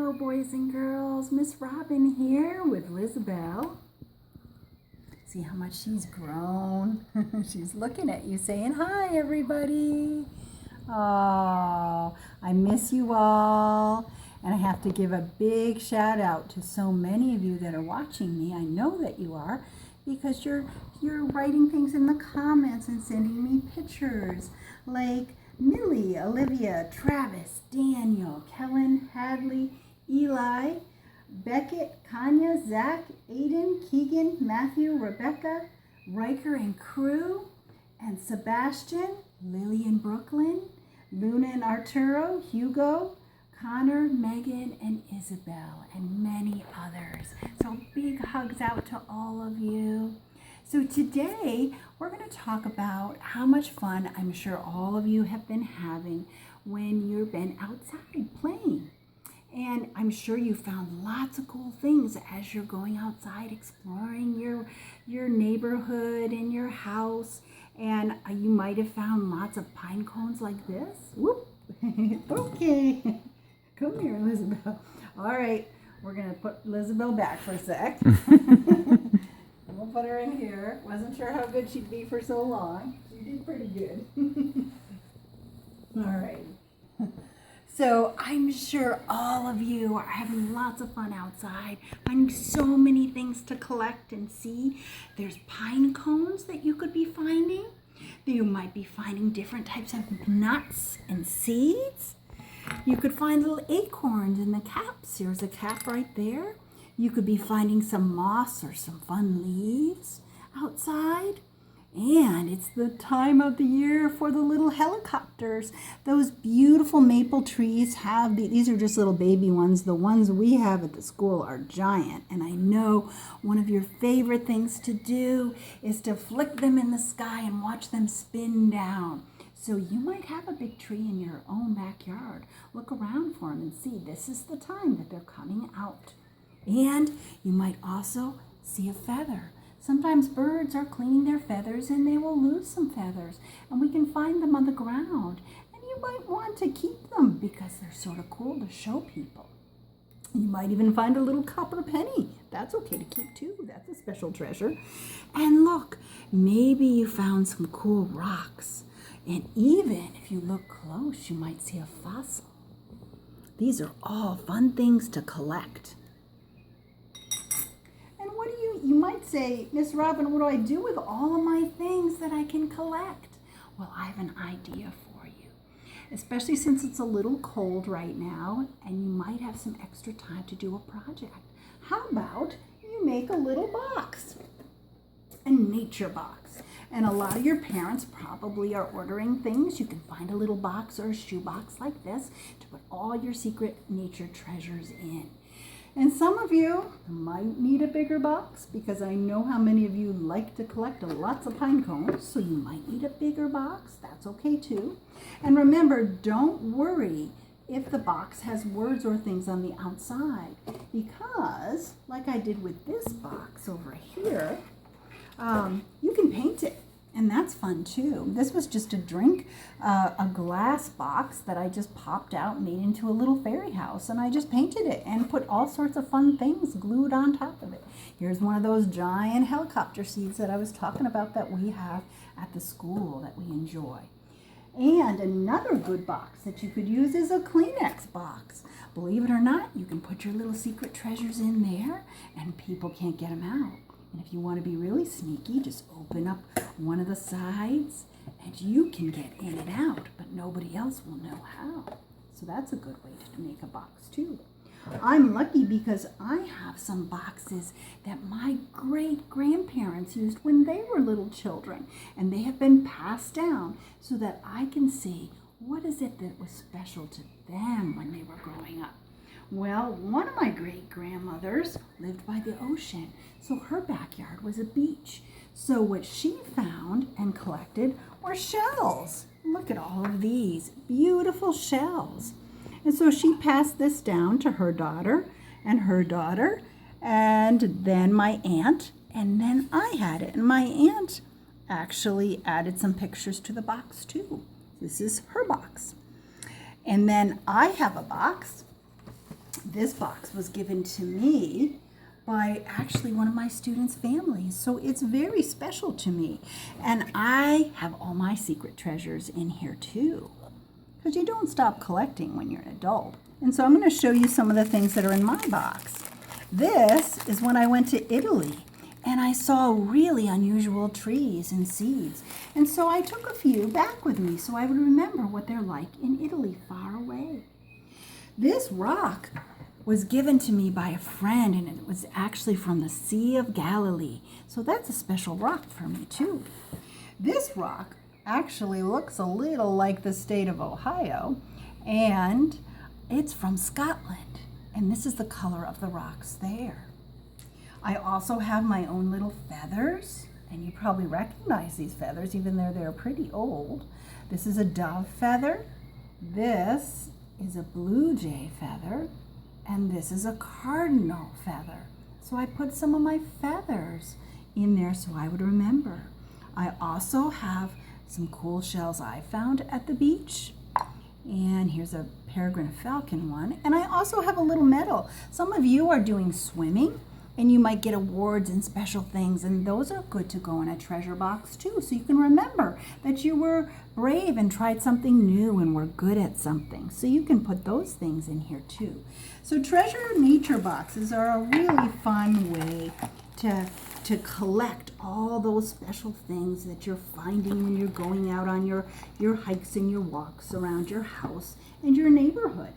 Hello, boys and girls. Miss Robin here with Lizabelle. See how much she's grown? She's looking at you saying, hi, everybody. Oh, I miss you all. And I have to give a big shout out to so many of you that are watching me. I know that you are because you're writing things in the comments and sending me pictures like Millie, Olivia, Travis, Daniel, Kellen, Hadley, Eli, Beckett, Kanya, Zach, Aiden, Keegan, Matthew, Rebecca, Riker and crew, and Sebastian, Lily and Brooklyn, Luna and Arturo, Hugo, Connor, Megan, and Isabel, and many others. So big hugs out to all of you. So today we're going to talk about how much fun I'm sure all of you have been having when you've been outside playing. And I'm sure you found lots of cool things as you're going outside exploring your neighborhood and your house. And you might have found lots of pine cones like this. Whoop! Okay. Come here, Lizabelle. All right, we're going to put Lizabelle back for a sec. We'll put her in here. Wasn't sure how good she'd be for so long. She did pretty good. All right. So I'm sure all of you are having lots of fun outside, finding so many things to collect and see. There's pine cones that you could be finding. You might be finding different types of nuts and seeds. You could find little acorns in the caps. There's a cap right there. You could be finding some moss or some fun leaves outside. And it's the time of the year for the little helicopters. Those beautiful maple trees have, these are just little baby ones. The ones we have at the school are giant. And I know one of your favorite things to do is to flick them in the sky and watch them spin down. So you might have a big tree in your own backyard. Look around for them and see this is the time that they're coming out. And you might also see a feather. Sometimes birds are cleaning their feathers and they will lose some feathers. And we can find them on the ground. And you might want to keep them because they're sort of cool to show people. You might even find a little copper penny. That's okay to keep too. That's a special treasure. And look, maybe you found some cool rocks. And even if you look close, you might see a fossil. These are all fun things to collect. And what do you might say, Miss Robin, what do I do with all of my things that I can collect? Well, I have an idea for you, especially since it's a little cold right now and you might have some extra time to do a project. How about you make a little box, a nature box? And a lot of your parents probably are ordering things. You can find a little box or a shoe box like this to put all your secret nature treasures in. And some of you might need a bigger box because I know how many of you like to collect lots of pine cones. So you might need a bigger box. That's okay too. And remember, don't worry if the box has words or things on the outside because, like I did with this box over here, you can paint it, and that's fun too. This was just a glass box that I just popped out and made into a little fairy house, and I just painted it and put all sorts of fun things glued on top of it. Here's one of those giant helicopter seeds that I was talking about that we have at the school that we enjoy. And another good box that you could use is a Kleenex box. Believe it or not, you can put your little secret treasures in there and people can't get them out. And if you want to be really sneaky, just open up one of the sides and you can get in and out, but nobody else will know how. So that's a good way to make a box too. I'm lucky because I have some boxes that my great-grandparents used when they were little children, and they have been passed down so that I can see what is it that was special to them when they were growing up. Well, one of my great-grandmothers lived by the ocean, so her backyard was a beach. So what she found and collected were shells. Look at all of these beautiful shells. And so she passed this down to her daughter, and then my aunt, and then I had it. And my aunt actually added some pictures to the box too. This is her box. And then I have a box This box was given to me by actually one of my students' families. So it's very special to me. And I have all my secret treasures in here too, because you don't stop collecting when you're an adult. And so I'm going to show you some of the things that are in my box. This is when I went to Italy and I saw really unusual trees and seeds. And so I took a few back with me so I would remember what they're like in Italy, far away. This rock was given to me by a friend, and it was actually from the Sea of Galilee. So that's a special rock for me too. This rock actually looks a little like the state of Ohio, and it's from Scotland. And this is the color of the rocks there. I also have my own little feathers, and you probably recognize these feathers even though they're pretty old. This is a dove feather. This is a blue jay feather, and this is a cardinal feather. So I put some of my feathers in there so I would remember. I also have some cool shells I found at the beach, and here's a peregrine falcon one, and I also have a little medal. Some of you are doing swimming, and you might get awards and special things, and those are good to go in a treasure box too, so you can remember that you were brave and tried something new and were good at something. So you can put those things in here too. So treasure nature boxes are a really fun way to collect all those special things that you're finding when you're going out on your hikes and your walks around your house and your neighborhood.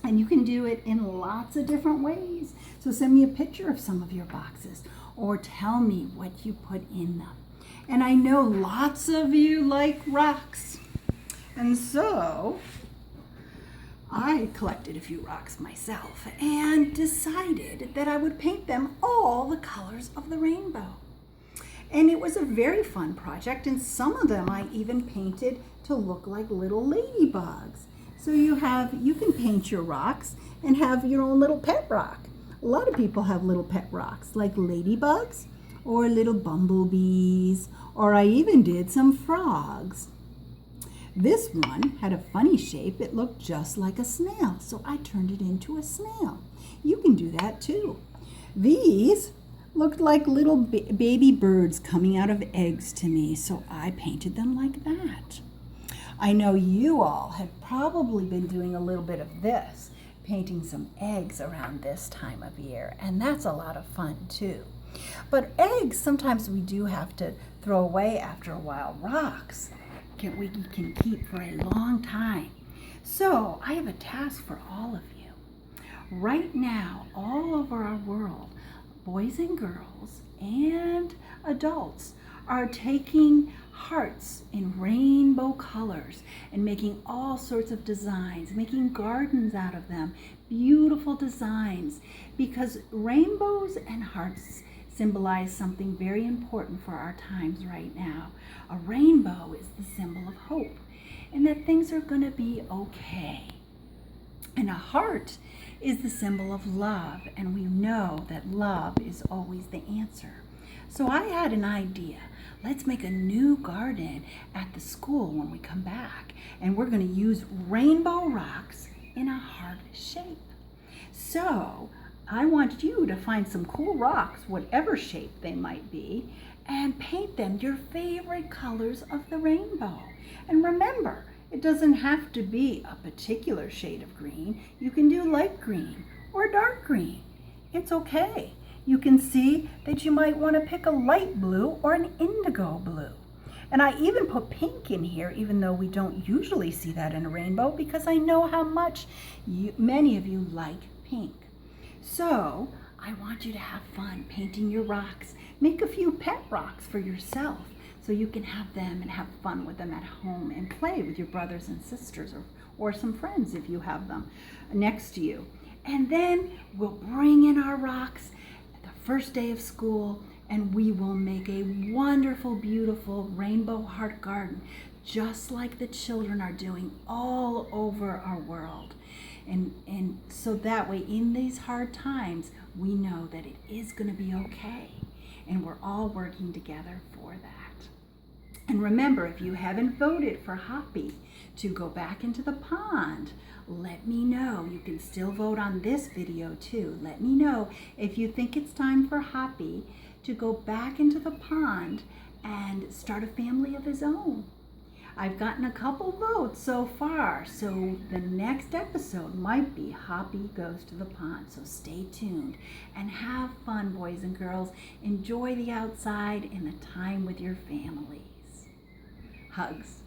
And you can do it in lots of different ways. So send me a picture of some of your boxes or tell me what you put in them. And I know lots of you like rocks. And so I collected a few rocks myself and decided that I would paint them all the colors of the rainbow. And it was a very fun project, and some of them I even painted to look like little ladybugs. So you can paint your rocks and have your own little pet rock. A lot of people have little pet rocks like ladybugs or little bumblebees, or I even did some frogs. This one had a funny shape. It looked just like a snail, so I turned it into a snail. You can do that too. These looked like little baby birds coming out of eggs to me, so I painted them like that. I know you all have probably been doing a little bit of this, painting some eggs around this time of year, and that's a lot of fun too. But eggs, sometimes we do have to throw away after a while. Rocks, we can keep for a long time. So I have a task for all of you. Right now, all over our world, boys and girls and adults are taking hearts in rainbow colors and making all sorts of designs, making gardens out of them, beautiful designs, because rainbows and hearts symbolize something very important for our times right now. A rainbow is the symbol of hope and that things are going to be okay. And a heart is the symbol of love, and we know that love is always the answer. So I had an idea. Let's make a new garden at the school when we come back, and we're going to use rainbow rocks in a heart shape. So I want you to find some cool rocks, whatever shape they might be, and paint them your favorite colors of the rainbow. And remember, it doesn't have to be a particular shade of green. You can do light green or dark green. It's okay. You can see that you might want to pick a light blue or an indigo blue. And I even put pink in here, even though we don't usually see that in a rainbow, because I know how much many of you like pink. So I want you to have fun painting your rocks. Make a few pet rocks for yourself so you can have them and have fun with them at home and play with your brothers and sisters or some friends if you have them next to you. And then we'll bring in our rocks the first day of school, and we will make a wonderful, beautiful rainbow heart garden, just like the children are doing all over our world. And so that way, in these hard times, we know that it is going to be okay. And we're all working together for that. And remember, if you haven't voted for Hoppy to go back into the pond, let me know. You can still vote on this video too. Let me know if you think it's time for Hoppy to go back into the pond and start a family of his own. I've gotten a couple votes so far, so the next episode might be Hoppy Goes to the Pond. So stay tuned and have fun, boys and girls. Enjoy the outside and the time with your families. Hugs.